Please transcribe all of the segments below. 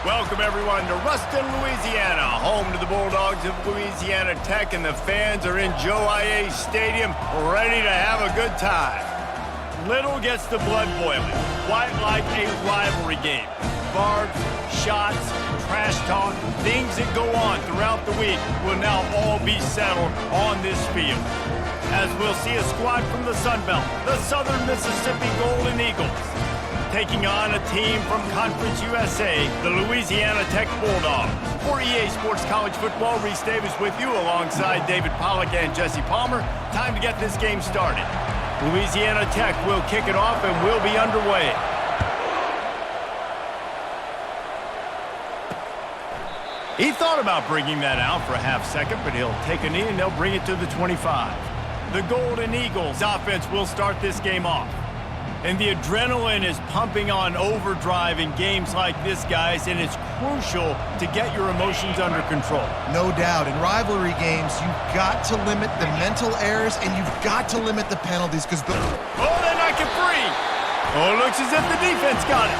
Welcome, everyone, to Ruston, Louisiana, home to the Bulldogs of Louisiana Tech, and the fans are in Joe I.A. Stadium ready to have a good time. Little gets the blood boiling, quite like a rivalry game. Barbs, shots, trash talk, things that go on throughout the week will now all be settled on this field. As we'll see a squad from the Sun Belt, the Southern Mississippi Golden Eagles, taking on a team from Conference USA, the Louisiana Tech Bulldogs. For EA Sports College Football, Reese Davis with you alongside David Pollack and Jesse Palmer. Time to get this game started. Louisiana Tech will kick it off and will be underway. He thought about bringing that out for a half second, but he'll take a knee and they'll bring it to the 25. The Golden Eagles offense will start this game off. And the adrenaline is pumping on overdrive in games like this, guys, and it's crucial to get your emotions under control. No doubt. In rivalry games, you've got to limit the mental errors, and you've got to limit the penalties because Oh, they're not get free! Oh, it looks as if the defense got it.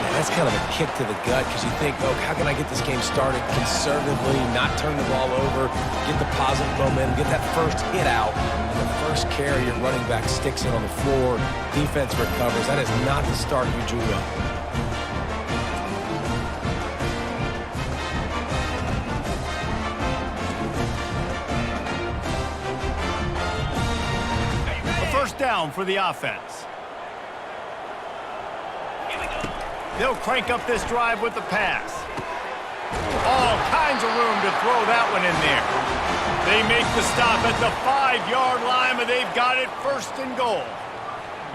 Yeah, that's kind of a kick to the gut because you think, oh, how can I get this game started conservatively, not turn the ball over, get the positive momentum, get that first hit out. The first carry, your running back sticks it on the floor, defense recovers. That is not the start you drew up. A first down for the offense. They'll crank up this drive with the pass. All kinds of room to throw that one in there. They make the stop at the 5-yard line, but they've got it first and goal.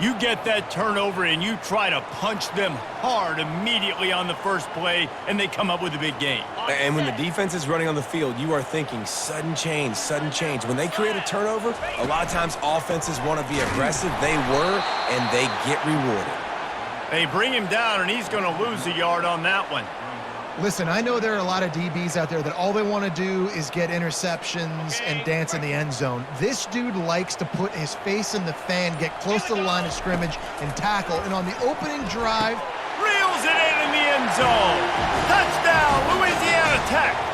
You get that turnover and you try to punch them hard immediately on the first play, and they come up with a big gain. And when the defense is running on the field, you are thinking sudden change, sudden change. When they create a turnover, a lot of times offenses want to be aggressive. They were, and they get rewarded. They bring him down, and he's going to lose a yard on that one. Listen, I know there are a lot of DBs out there that all they want to do is get interceptions and dance in the end zone. This dude likes to put his face in the fan, get close to the line of scrimmage, and tackle. And on the opening drive, reels it in the end zone. Touchdown, Louisiana Tech.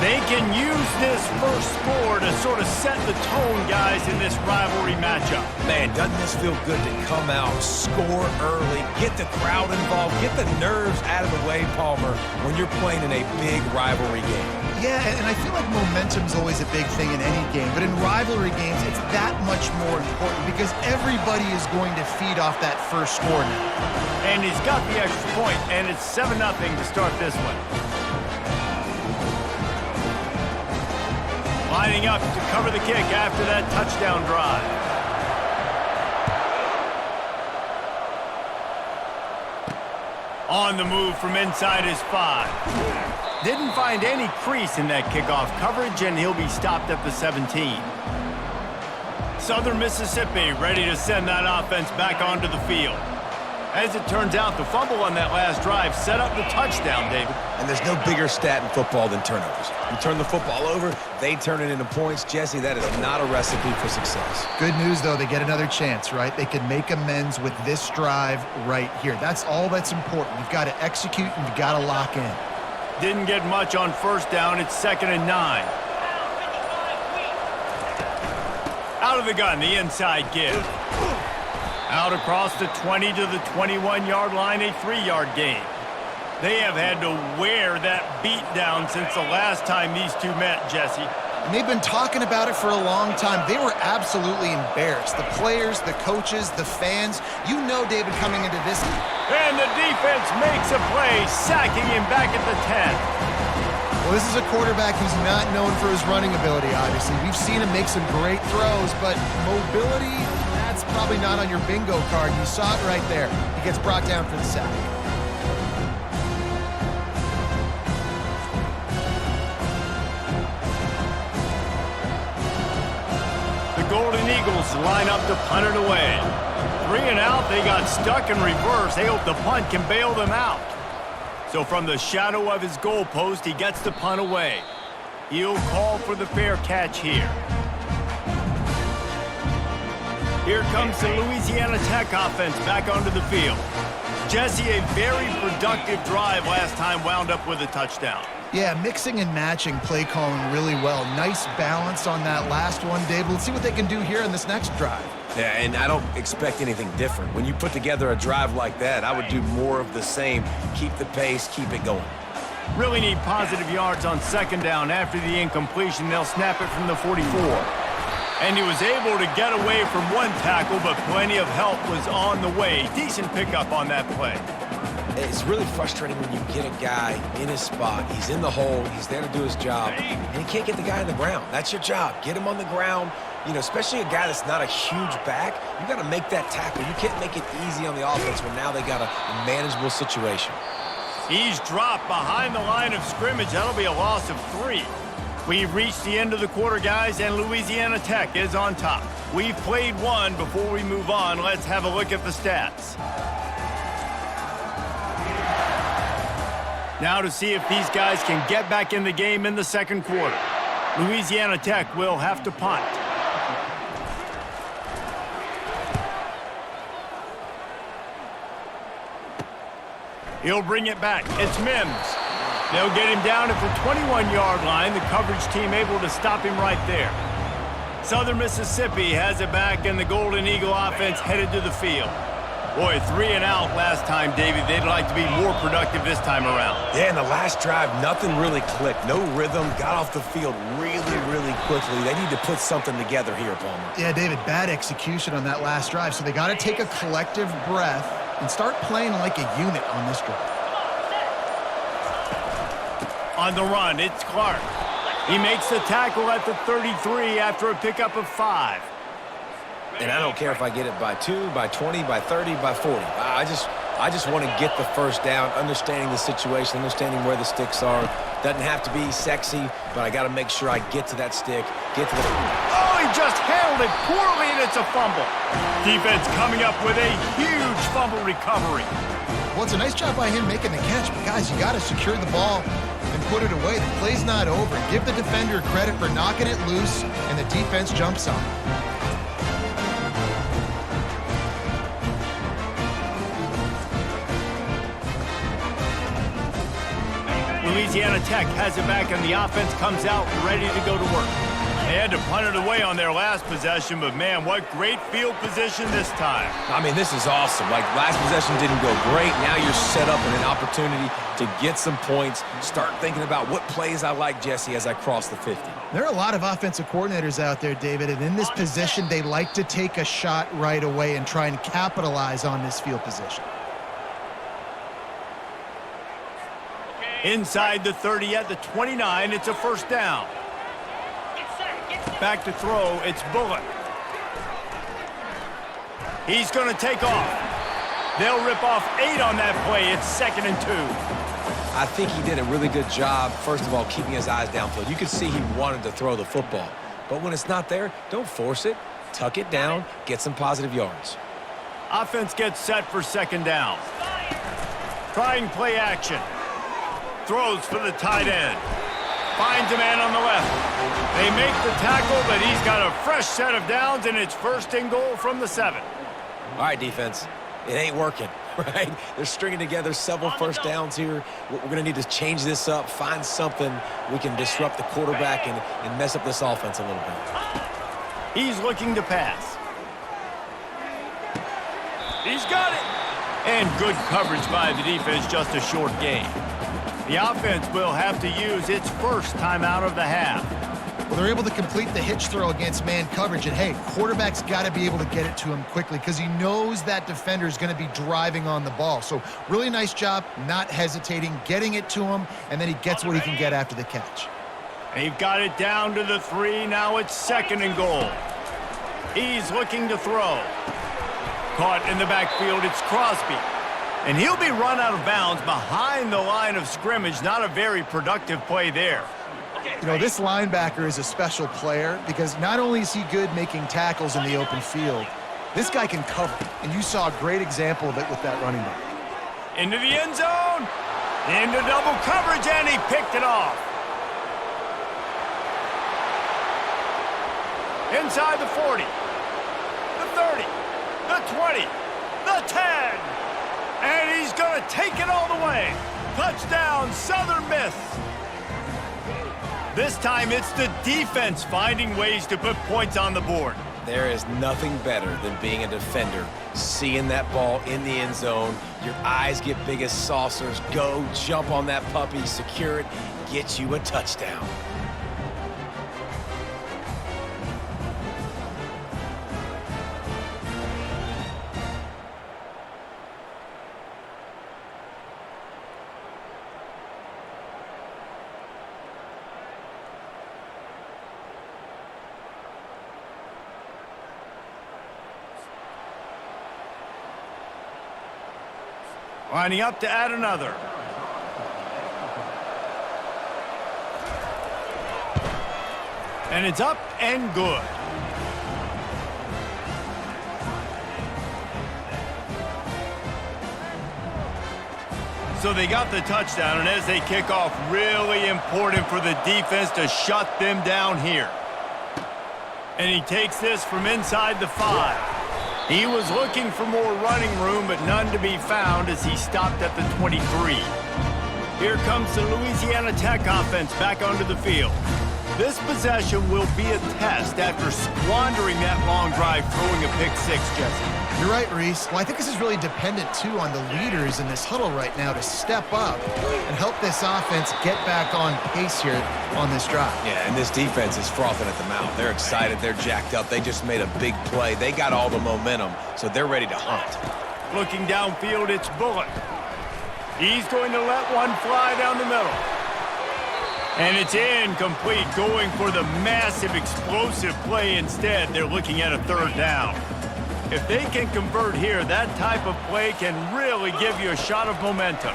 They can use this first score to sort of set the tone, guys, in this rivalry matchup. Man, doesn't this feel good to come out, score early, get the crowd involved, get the nerves out of the way, Palmer, when you're playing in a big rivalry game? yeah, and I feel like momentum's always a big thing in any game, but in rivalry games, it's that much more important because everybody is going to feed off that first score now. And he's got the extra point, and it's 7-0 to start this one. Lining up to cover the kick after that touchdown drive. On the move from inside his 5. Didn't find any crease in that kickoff coverage, and he'll be stopped at the 17. Southern Mississippi ready to send that offense back onto the field. As it turns out, the fumble on that last drive set up the touchdown, David. And there's no bigger stat in football than turnovers. You turn the football over, they turn it into points. Jesse, that is not a recipe for success. Good news, though, they get another chance, right? They can make amends with this drive right here. That's all that's important. You've got to execute and you've got to lock in. Didn't get much on first down. It's 2nd and 9. Out of the gun, the inside give. Out across the 20 to the 21-yard line, a 3-yard gain. They have had to wear that beat down since the last time these two met, Jesse. And they've been talking about it for a long time. They were absolutely embarrassed. The players, the coaches, the fans. You know, David, coming into this. And the defense makes a play, sacking him back at the 10. Well, this is a quarterback who's not known for his running ability, obviously. We've seen him make some great throws, but mobility, that's probably not on your bingo card. You saw it right there. He gets brought down for the sack. The Golden Eagles line up to punt it away. 3 and out, they got stuck in reverse. They hope the punt can bail them out. So from the shadow of his goalpost, he gets the punt away. He'll call for the fair catch here. Here comes the Louisiana Tech offense back onto the field. Jesse, a very productive drive last time wound up with a touchdown. Yeah, mixing and matching play calling really well. Nice balance on that last one, Dave. Let's see what they can do here in this next drive. Yeah, and I don't expect anything different. When you put together a drive like that, I would do more of the same. Keep the pace, keep it going. Really need positive yards on second down. After the incompletion, they'll snap it from the 44. And he was able to get away from one tackle, but plenty of help was on the way. Decent pickup on that play. It's really frustrating when you get a guy in his spot. He's in the hole. He's there to do his job, and he can't get the guy on the ground. That's your job. Get him on the ground. You know, especially a guy that's not a huge back. You got to make that tackle. You can't make it easy on the offense when now they got a manageable situation. He's dropped behind the line of scrimmage. That'll be a loss of 3. We've reached the end of the quarter, guys, and Louisiana Tech is on top. We've played one. Before we move on, let's have a look at the stats. Now to see if these guys can get back in the game in the second quarter. Louisiana Tech will have to punt. He'll bring it back. It's Mims. They'll get him down at the 21-yard line. The coverage team able to stop him right there. Southern Mississippi has it back, and the Golden Eagle offense headed to the field. Boy, 3 and out last time, David. They'd like to be more productive this time around. Yeah, in the last drive, nothing really clicked. No rhythm. Got off the field really, really quickly. They need to put something together here, Palmer. Yeah, David, bad execution on that last drive. So they got to take a collective breath and start playing like a unit on this drive. On the run, it's Clark. He makes the tackle at the 33 after a pickup of 5. And I don't care if I get it by 2, by 20, by 30, by 40. I just want to get the first down, understanding the situation, understanding where the sticks are. Doesn't have to be sexy, but I got to make sure I get to that stick, get to the... Oh, he just handled it poorly, and it's a fumble. Defense coming up with a huge fumble recovery. Well, it's a nice job by him making the catch, but guys, you got to secure the ball and put it away. The play's not over. Give the defender credit for knocking it loose, and the defense jumps on it. Louisiana Tech has it back, and the offense comes out ready to go to work. They had to punt it away on their last possession, but man, what great field position this time. I mean, this is awesome. Like, last possession didn't go great. Now you're set up in an opportunity to get some points. Start thinking about what plays I like, Jesse, as I cross the 50. There are a lot of offensive coordinators out there, David, and in this position, they like to take a shot right away and try and capitalize on this field position. Inside the 30 at the 29, it's a first down. Back to throw, it's Bullock. He's going to take off. They'll rip off 8 on that play. It's 2nd and 2. I think he did a really good job, first of all, keeping his eyes downfield. You could see he wanted to throw the football. But when it's not there, don't force it. Tuck it down, get some positive yards. Offense gets set for 2nd down. Trying play action. Throws for the tight end. Finds a man on the left. They make the tackle, but he's got a fresh set of downs, and it's 1st and goal from the 7. All right, defense. It ain't working, right? They're stringing together several first downs here. We're going to need to change this up, find something we can disrupt the quarterback and mess up this offense a little bit. He's looking to pass. He's got it. And good coverage by the defense, just a short gain. The offense will have to use its first timeout of the half. Well, they're able to complete the hitch throw against man coverage, and hey, quarterback's got to be able to get it to him quickly because he knows that defender is going to be driving on the ball. So really nice job, not hesitating, getting it to him, and then he gets what he can get after the catch. They've got it down to the 3. Now it's 2nd and goal. He's looking to throw. Caught in the backfield, it's Crosby. And he'll be run out of bounds behind the line of scrimmage. Not a very productive play there. You know, this linebacker is a special player because not only is he good making tackles in the open field, this guy can cover. And you saw a great example of it with that running back. Into the end zone. Into double coverage, and he picked it off. Inside the 40. The 30. The 20. The 10. And he's going to take it all the way. Touchdown, Southern Miss. This time it's the defense finding ways to put points on the board. There is nothing better than being a defender, seeing that ball in the end zone, your eyes get big as saucers, go jump on that puppy, secure it, get you a touchdown. Lining up to add another. And it's up and good. So they got the touchdown, and as they kick off, really important for the defense to shut them down here. And he takes this from inside the 5. He was looking for more running room, but none to be found as he stopped at the 23. Here comes the Louisiana Tech offense back onto the field. This possession will be a test after squandering that long drive, throwing a pick-6, Jesse. You're right, Reese. Well, I think this is really dependent, too, on the leaders in this huddle right now to step up and help this offense get back on pace here on this drive. Yeah, and this defense is frothing at the mouth. They're excited. They're jacked up. They just made a big play. They got all the momentum, so they're ready to hunt. Looking downfield, it's Bullock. He's going to let one fly down the middle. And it's incomplete, going for the massive, explosive play instead. They're looking at a 3rd down. If they can convert here, that type of play can really give you a shot of momentum.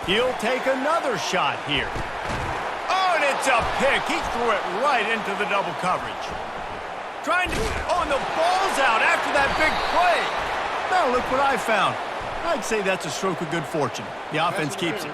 He'll take another shot here. Oh, and it's a pick. He threw it right into the double coverage. Trying to... Oh, and the ball's out after that big play. Now, look what I found. I'd say that's a stroke of good fortune. The offense keeps it.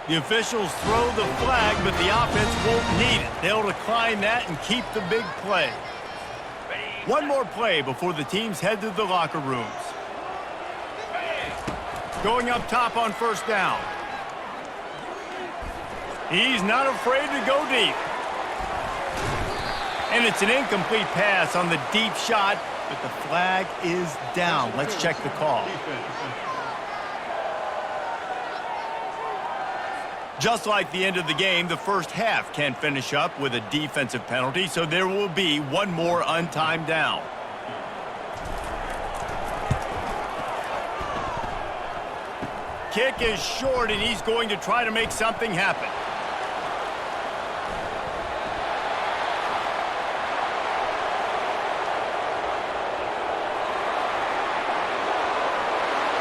The officials throw the flag, but the offense won't need it. They'll decline that and keep the big play. One more play before the teams head to the locker rooms. Going up top on 1st down. He's not afraid to go deep. And it's an incomplete pass on the deep shot, but the flag is down. Let's check the call. Just like the end of the game, the first half can finish up with a defensive penalty, so there will be one more untimed down. Kick is short, and he's going to try to make something happen.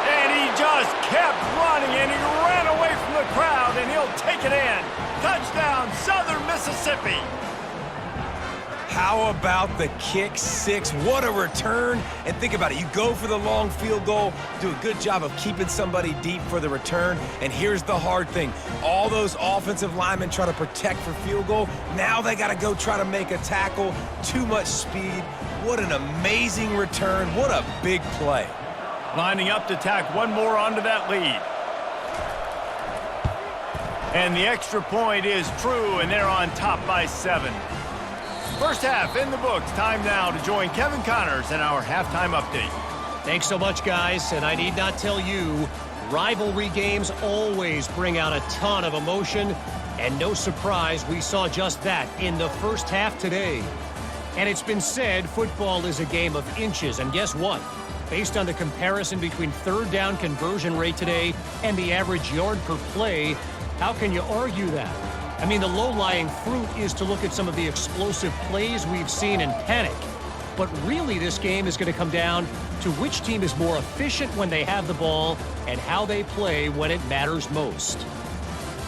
And he just kept running, and he ran away from the crowd, and he'll take it in. Touchdown, Southern Mississippi. How about the kick 6? What a return. And think about it. You go for the long field goal, do a good job of keeping somebody deep for the return. And here's the hard thing. All those offensive linemen try to protect for field goal. Now they got to go try to make a tackle. Too much speed. What an amazing return. What a big play. Lining up to tack one more onto that lead. And the extra point is true, and they're on top by 7. First half in the books. Time now to join Kevin Connors in our halftime update. Thanks so much, guys. And I need not tell you, rivalry games always bring out a ton of emotion. And no surprise, we saw just that in the first half today. And it's been said football is a game of inches. And guess what? Based on the comparison between 3rd down conversion rate today and the average yard per play, how can you argue that? I mean, the low-lying fruit is to look at some of the explosive plays we've seen and panic. But really, this game is going to come down to which team is more efficient when they have the ball and how they play when it matters most.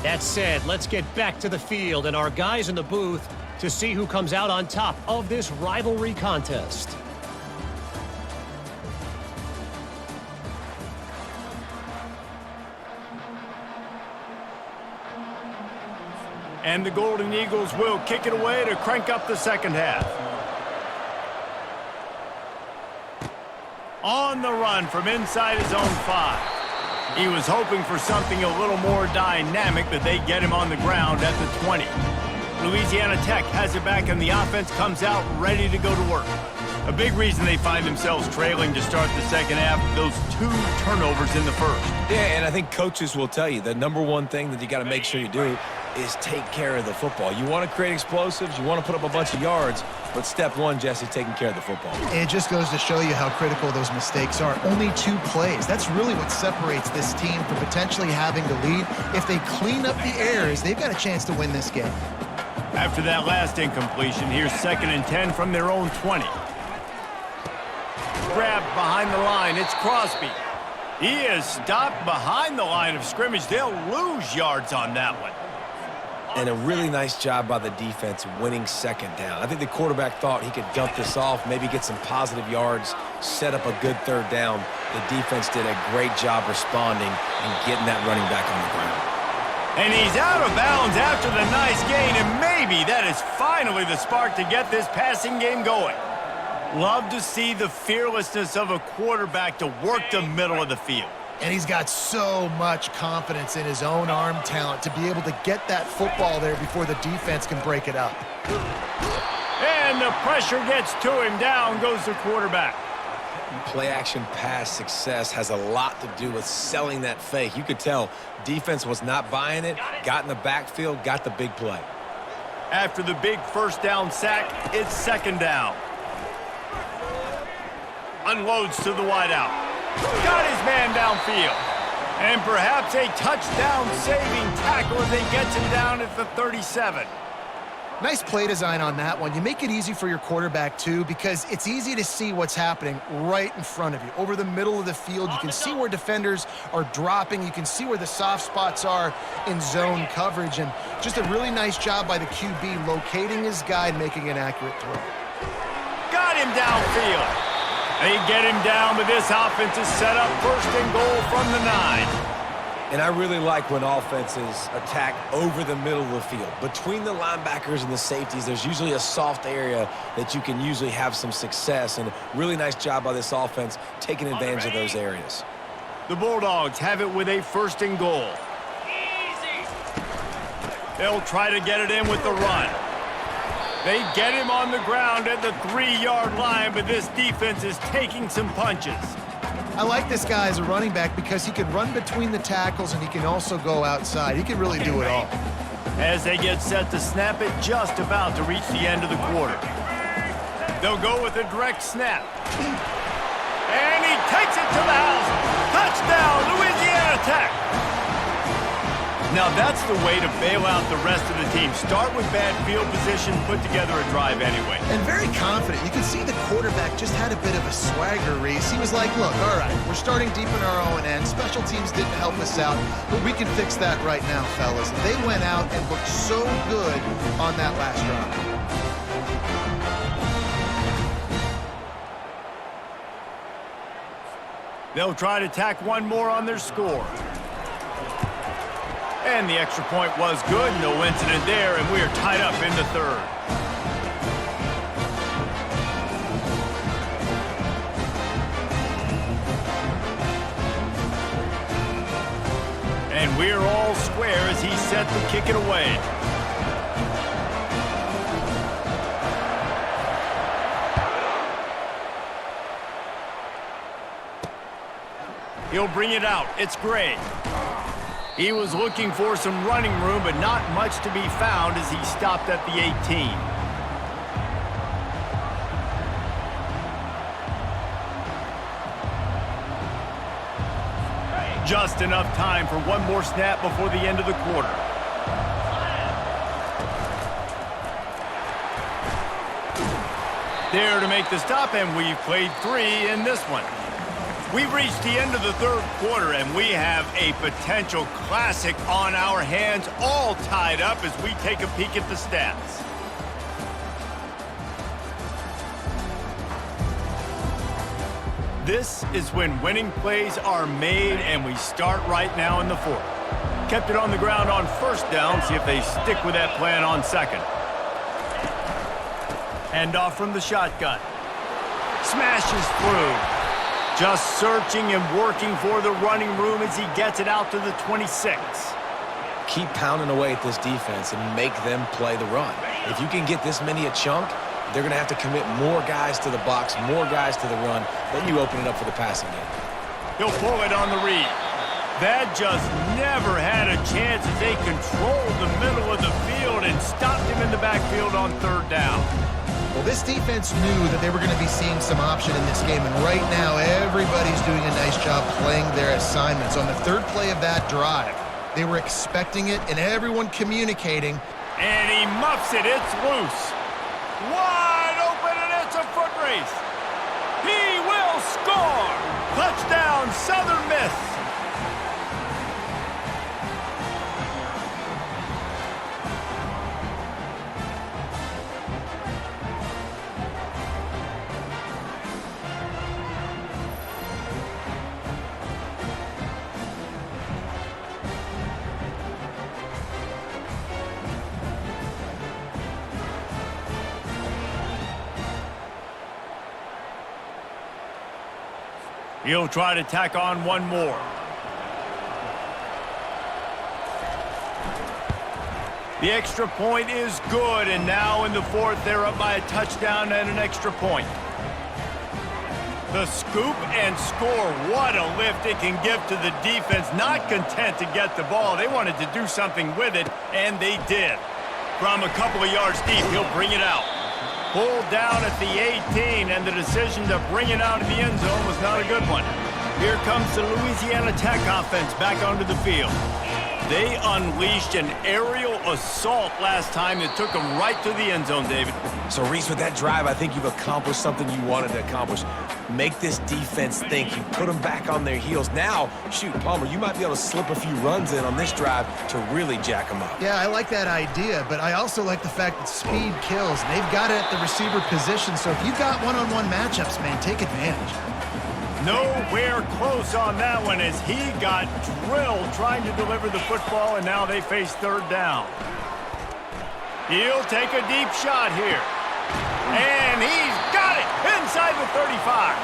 That said, let's get back to the field and our guys in the booth to see who comes out on top of this rivalry contest. And the Golden Eagles will kick it away to crank up the second half. On the run from inside his own 5. He was hoping for something a little more dynamic, but they get him on the ground at the 20. Louisiana Tech has it back, and the offense comes out ready to go to work. A big reason they find themselves trailing to start the second half, those 2 turnovers in the first. Yeah, and I think coaches will tell you the number one thing that you got to make sure you do is take care of the football. You want to create explosives, you want to put up a bunch of yards, but step one, Jesse, taking care of the football. It just goes to show you how critical those mistakes are. Only 2 plays. That's really what separates this team from potentially having to lead. If they clean up the errors, they've got a chance to win this game. After that last incompletion, here's 2nd and 10 from their own 20. Grabbed behind the line, it's Crosby. He is stopped behind the line of scrimmage. They'll lose yards on that one. And a really nice job by the defense winning 2nd down. I think the quarterback thought he could dump this off, maybe get some positive yards, set up a good 3rd down. The defense did a great job responding and getting that running back on the ground. And he's out of bounds after the nice gain, and maybe that is finally the spark to get this passing game going. Love to see the fearlessness of a quarterback to work the middle of the field. And he's got so much confidence in his own arm talent to be able to get that football there before the defense can break it up. And the pressure gets to him. Down goes the quarterback. Play-action pass success has a lot to do with selling that fake. You could tell defense was not buying it, got in the backfield, got the big play. After the big 1st down sack, it's 2nd down. Unloads to the wideout. Got his man downfield. And perhaps a touchdown-saving tackle as he gets him down at the 37. Nice play design on that one. You make it easy for your quarterback, too, because it's easy to see what's happening right in front of you. Over the middle of the field, you can see where defenders are dropping. You can see where the soft spots are in zone coverage. And just a really nice job by the QB locating his guy and making an accurate throw. Got him downfield. They get him down, but this offense is set up 1st and goal from the 9. And I really like when offenses attack over the middle of the field. Between the linebackers and the safeties, there's usually a soft area that you can usually have some success. And really nice job by this offense taking advantage of those areas. The Bulldogs have it with a 1st and goal. They'll try to get it in with the run. They get him on the ground at the 3-yard line, but this defense is taking some punches. I like this guy as a running back because he can run between the tackles and he can also go outside. He can really do it all. As they get set to snap it, just about to reach the end of the quarter. They'll go with a direct snap. And he takes it to the house. Touchdown, Louisiana Tech. Now that's the way to bail out the rest of the team. Start with bad field position, put together a drive anyway. And very confident. You can see the quarterback just had a bit of a swagger, Reese. He was like, look, all right, we're starting deep in our own end. Special teams didn't help us out, but we can fix that right now, fellas. And they went out and looked so good on that last drive. They'll try to tack one more on their score. And the extra point was good. No incident there, and we are tied up in the 3rd. And we're all square as he's set to kick it away. He'll bring it out. It's Gray. He was looking for some running room, but not much to be found as he stopped at the 18. Just enough time for one more snap before the end of the quarter. There to make the stop, and we've played 3 in this one. We've reached the end of the 3rd quarter, and we have a potential classic on our hands, all tied up as we take a peek at the stats. This is when winning plays are made, and we start right now in the 4th. Kept it on the ground on first down. See if they stick with that plan on second. Hand off from the shotgun. Smashes through. Just searching and working for the running room as he gets it out to the 26. Keep pounding away at this defense and make them play the run. If you can get this many a chunk, they're going to have to commit more guys to the box, more guys to the run. Then you open it up for the passing game. He'll pull it on the read. That just never had a chance as they controlled the middle of the field and stopped him in the backfield on third down. Well, this defense knew that they were going to be seeing some option in this game, and right now everybody's doing a nice job playing their assignments. On the third play of that drive, they were expecting it, and everyone communicating. And he muffs it. It's loose. Wide open, and it's a foot race. He will score. Touchdown, Southern Miss. He'll try to tack on one more. The extra point is good, and now in the fourth, they're up by a touchdown and an extra point. The scoop and score, what a lift it can give to the defense. Not content to get the ball, they wanted to do something with it, and they did. From a couple of yards deep, he'll bring it out. Pulled down at the 18, and the decision to bring it out of the end zone was not a good one. Here comes the Louisiana Tech offense back onto the field. They unleashed an aerial assault last time that took them right to the end zone, David. So, Reese, with that drive, I think you've accomplished something you wanted to accomplish. Make this defense think. You put them back on their heels. Now, shoot, Palmer, you might be able to slip a few runs in on this drive to really jack them up. Yeah, I like that idea, but I also like the fact that speed kills. And they've got it at the receiver position, so if you've got one-on-one matchups, man, take advantage. Nowhere close on that one as he got drilled trying to deliver the football, and now they face third down. He'll take a deep shot here. And he's got it inside the 35.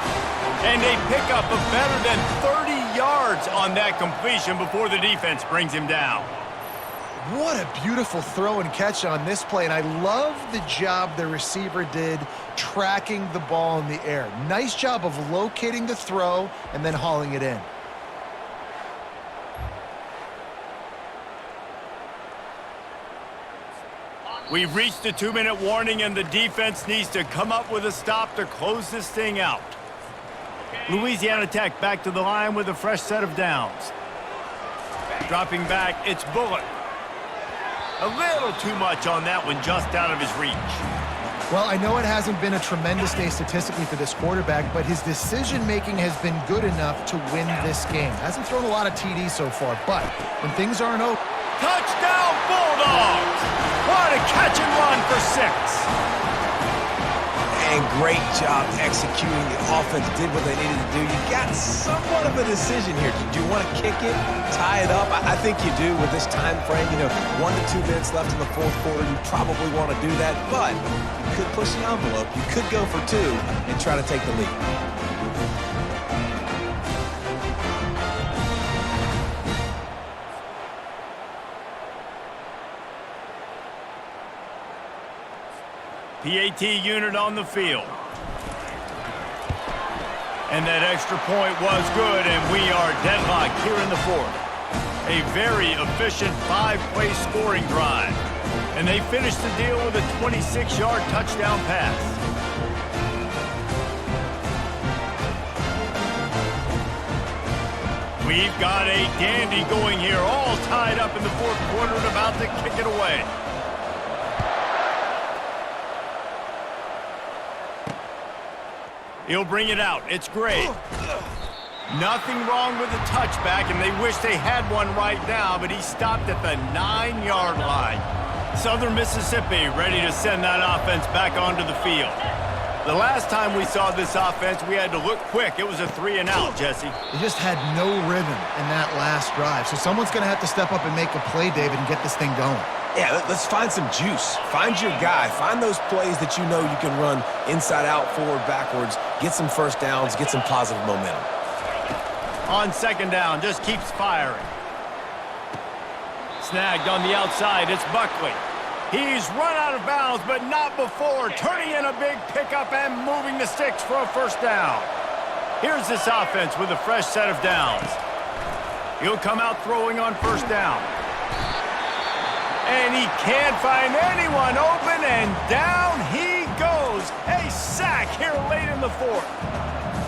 And they pick up a better than 30 yards on that completion before the defense brings him down. What a beautiful throw and catch on this play, and I love the job the receiver did tracking the ball in the air. Nice job of locating the throw and then hauling it in. We've reached the 2-minute warning, and the defense needs to come up with a stop to close this thing out. Louisiana Tech back to the line with a fresh set of downs. Dropping back, it's Bullock. A little too much on that one, just out of his reach. Well, I know it hasn't been a tremendous day statistically for this quarterback, but his decision-making has been good enough to win this game. Hasn't thrown a lot of TDs so far, but when things aren't open... Touchdown, Bulldogs! What a catch and run for 6. And great job executing. The offense did what they needed to do. You got somewhat of a decision here. Do you want to kick it, tie it up? I think you do with this time frame. 1 to 2 minutes left in the fourth quarter. You probably want to do that, but you could push the envelope. You could go for 2 and try to take the lead. PAT unit on the field. And that extra point was good, and we are deadlocked here in the fourth. A very efficient 5-play scoring drive. And they finished the deal with a 26-yard touchdown pass. We've got a dandy going here, all tied up in the fourth quarter and about to kick it away. He'll bring it out. It's great. Nothing wrong with the touchback, and they wish they had one right now, but he stopped at the 9-yard line. Southern Mississippi ready to send that offense back onto the field. The last time we saw this offense, we had to look quick. It was a 3-and-out, Jesse. They just had no rhythm in that last drive. So someone's going to have to step up and make a play, David, and get this thing going. Yeah, let's find some juice. Find your guy. Find those plays that you know you can run inside out, forward, backwards. Get some first downs. Get some positive momentum. On second down, just keeps firing. Snagged on the outside, it's Buckley. He's run out of bounds, but not before. Turning in a big pickup and moving the sticks for a first down. Here's this offense with a fresh set of downs. He'll come out throwing on first down. And he can't find anyone open, and down he goes. A sack here late in the fourth.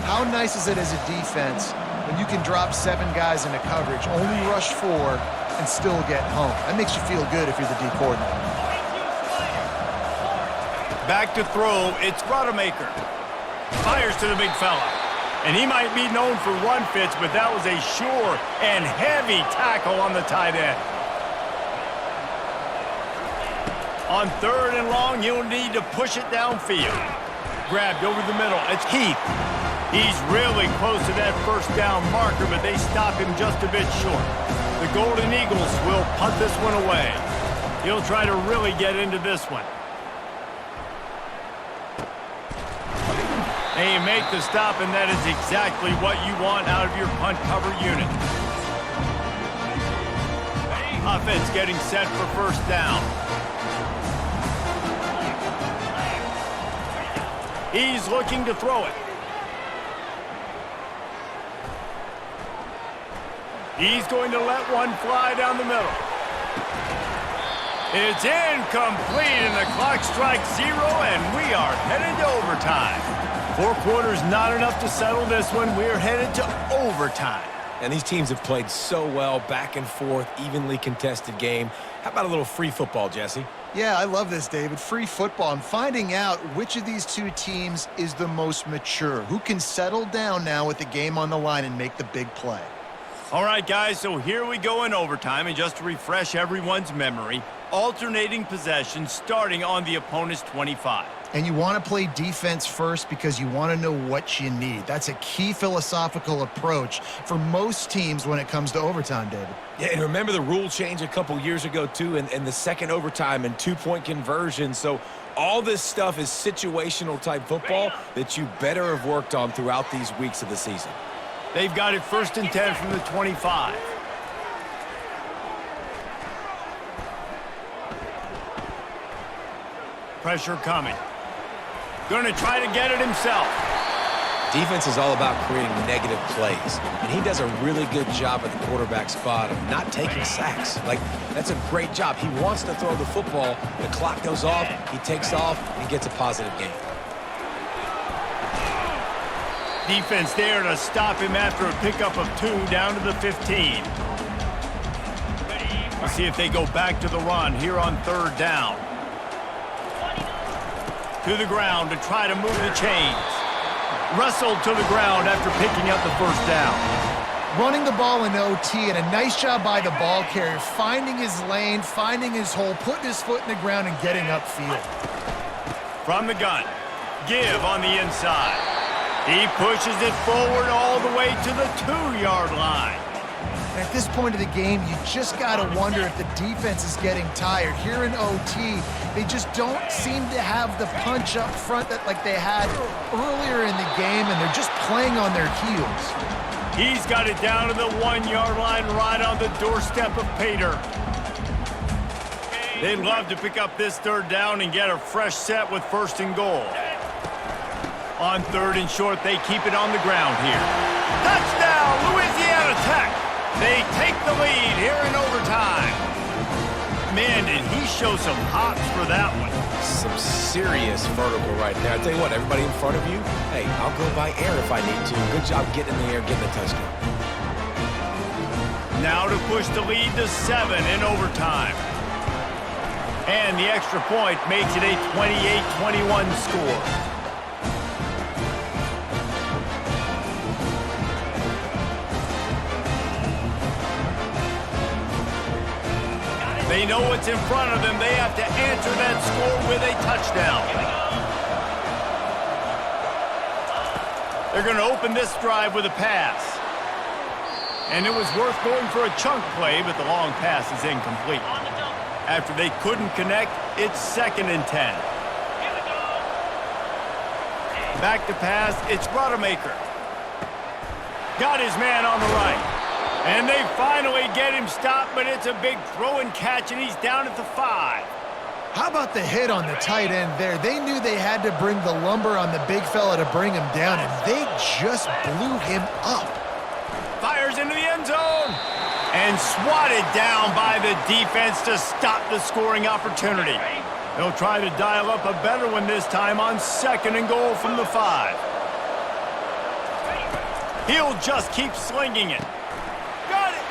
How nice is it as a defense when you can drop 7 guys into coverage, only rush 4, and still get home? That makes you feel good if you're the D coordinator. Back to throw, it's Rodemaker. Fires to the big fella. And he might be known for run fits, but that was a sure and heavy tackle on the tight end. On third and long, he'll need to push it downfield. Grabbed over the middle, it's Heath. He's really close to that first down marker, but they stop him just a bit short. The Golden Eagles will punt this one away. He'll try to really get into this one. And you make the stop, and that is exactly what you want out of your punt cover unit. Offense getting set for first down. He's looking to throw it. He's going to let one fly down the middle. It's incomplete, and the clock strikes 0, and we are headed to overtime. 4 quarters not enough to settle this one. We're headed to overtime. And these teams have played so well, back and forth, evenly contested game. How about a little free football, Jesse? Yeah, I love this, David. Free football. I'm finding out which of these 2 teams is the most mature, who can settle down now with the game on the line and make the big play. All right, guys, so here we go in overtime, and just to refresh everyone's memory, alternating possessions starting on the opponent's 25. And you want to play defense first because you want to know what you need. That's a key philosophical approach for most teams when it comes to overtime, David. Yeah, and remember the rule change a couple years ago, too, and the second overtime and 2-point conversion. So all this stuff is situational-type football that you better have worked on throughout these weeks of the season. They've got it 1st and 10 from the 25. Pressure coming. Going to try to get it himself. Defense is all about creating negative plays, and he does a really good job at the quarterback spot of not taking sacks. Like, that's a great job. He wants to throw the football. The clock goes off, he takes off, and gets a positive gain. Defense there to stop him after a pickup of 2 down to the 15. We'll see if they go back to the run here on 3rd down. To the ground to try to move the chains. Wrestled to the ground after picking up the first down. Running the ball in OT, and a nice job by the ball carrier, finding his lane, finding his hole, putting his foot in the ground and getting upfield. From the gun, give on the inside. He pushes it forward all the way to the 2-yard line. And at this point of the game, you just got to wonder if the defense is getting tired. Here in OT, they just don't seem to have the punch up front that like they had earlier in the game, and they're just playing on their heels. He's got it down to the 1-yard line right on the doorstep of Pater. They'd love to pick up this 3rd down and get a fresh set with 1st and goal. On 3rd and short, they keep it on the ground here. Touchdown, Louisiana Tech! They take the lead here in overtime. Man, did he show some hops for that one. Some serious vertical right there. I tell you what, everybody in front of you, hey, I'll go by air if I need to. Good job getting in the air, getting the touchdown. Now to push the lead to 7 in overtime. And the extra point makes it a 28-21 score. They know what's in front of them. They have to answer that score with a touchdown. They're going to open this drive with a pass. And it was worth going for a chunk play, but the long pass is incomplete. After they couldn't connect, it's 2nd and 10. Back to pass, it's Rodemaker. Got his man on the right. And they finally get him stopped, but it's a big throw and catch, and he's down at the 5. How about the hit on the tight end there? They knew they had to bring the lumber on the big fella to bring him down, and they just blew him up. Fires into the end zone and swatted down by the defense to stop the scoring opportunity. They'll try to dial up a better one this time on 2nd and goal from the 5. He'll just keep slinging it. Got it!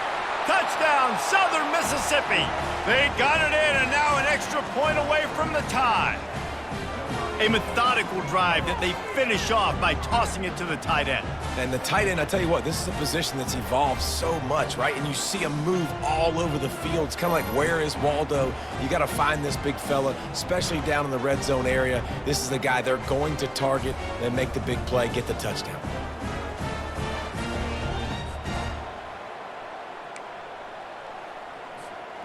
Touchdown, Southern Mississippi. They got it in, and now an extra point away from the tie. A methodical drive that they finish off by tossing it to the tight end. And the tight end, I tell you what, this is a position that's evolved so much, right? And you see him move all over the field. It's kind of like, where is Waldo? You got to find this big fella, especially down in the red zone area. This is the guy they're going to target and make the big play, get the touchdown.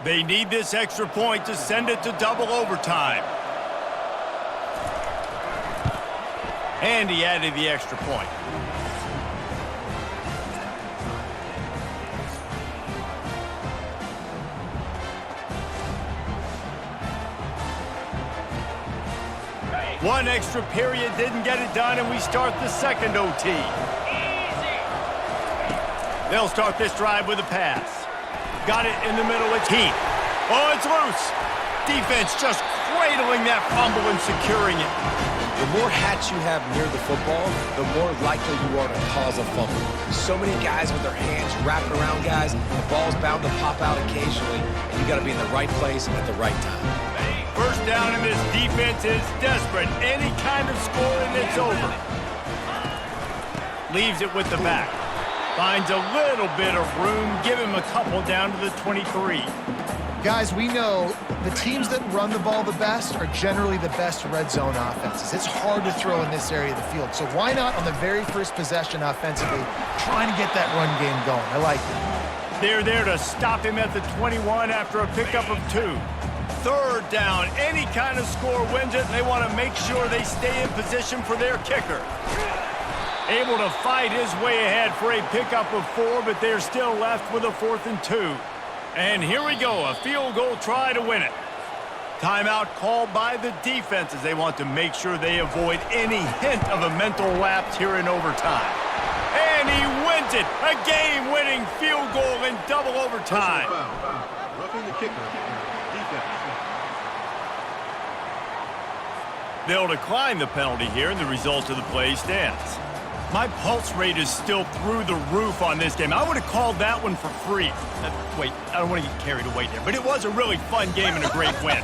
They need this extra point to send it to double overtime. And he added the extra point. One extra period didn't get it done, and we start the 2nd OT. They'll start this drive with a pass. Got it in the middle, it's Heath. Oh, it's loose. Defense just cradling that fumble and securing it. The more hats you have near the football, the more likely you are to cause a fumble. So many guys with their hands wrapping around guys, the ball's bound to pop out occasionally, and you got to be in the right place at the right time. First down, and this defense is desperate. Any kind of score, and it's over. Leaves it with the back. Finds a little bit of room. Give him a couple down to the 23. Guys, we know the teams that run the ball the best are generally the best red zone offenses. It's hard to throw in this area of the field. So why not on the very first possession offensively, trying to get that run game going? I like it. They're there to stop him at the 21 after a pickup of 2. 3rd down, any kind of score wins it. They want to make sure they stay in position for their kicker. Able to fight his way ahead for a pickup of 4, but they're still left with a 4th and 2. And here we go, a field goal try to win it. Timeout called by the defense as they want to make sure they avoid any hint of a mental lapse here in overtime. And he wins it, a game-winning field goal in double overtime. Roughing the kicker. Defense. They'll decline the penalty here, and the result of the play stands. My pulse rate is still through the roof on this game. I would have called that one for free. Wait, I don't want to get carried away there, but it was a really fun game and a great win.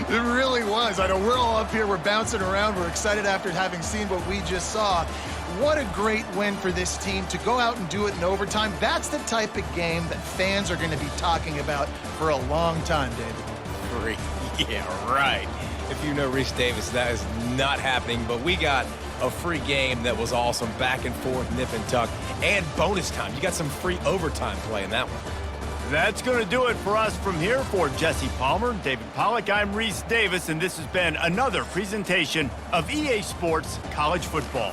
It really was. I know we're all up here, we're bouncing around, we're excited after having seen what we just saw. What a great win for this team to go out and do it in overtime. That's the type of game that fans are going to be talking about for a long time, David. Free. Yeah, right. If you know Reese Davis, that is not happening, but we got a free game that was awesome, back and forth, nip and tuck, and bonus time. You got some free overtime play in that one. That's going to do it for us from here. For Jesse Palmer, David Pollack, I'm Reese Davis, and this has been another presentation of EA Sports College Football.